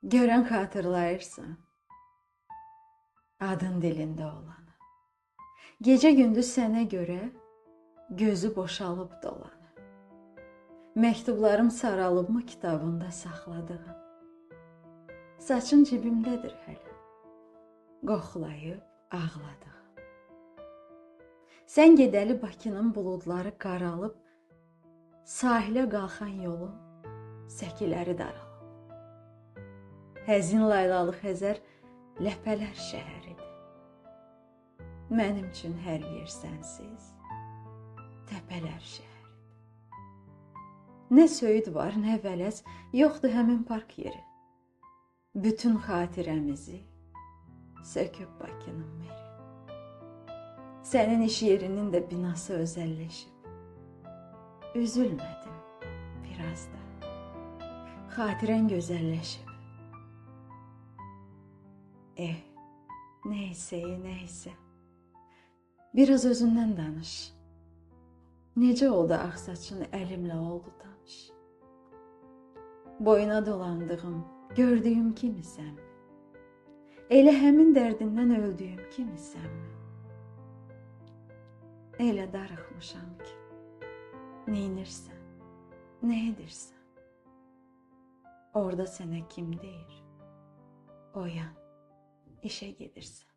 Görən xatırlayırsan adın dilində olanı. Gecə gündüz sənə görə gözü boşalıb dolanı. Məktublarım saralıbmı kitabında saxladığım. Saçın cibimdədir hələ. Qoxulayıb ağladığım. Sən gedəli Bakının buludları qaralıb, sahilə qalxan yolun səkiləri daralıb. Həzin laylalı Xəzər ləpələr şəhəridir. Mənim üçün hər yer sənsiz, təpələr şəhəridir. Nə söyüd var, nə vələz, yoxdur həmin park yeri. Bütün xatirəmizi söküb Bakının meri. Sənin iş yerinin də binası özəlləşib. Üzülmədim biraz da, xatirən gözəlləşib. Neysə. Biraz özündən danış. Necə oldu ağ saçın əlimlə oldu tanış? Boyuna dolandığım, gördüyüm kimisənmi? Elə həmin dərdindən öldüyüm kimisənmi? Elə darıxmışam ki, neynirsən, nə edirsən? Orada sənə kim deyir? Oyan, işə gedirsən.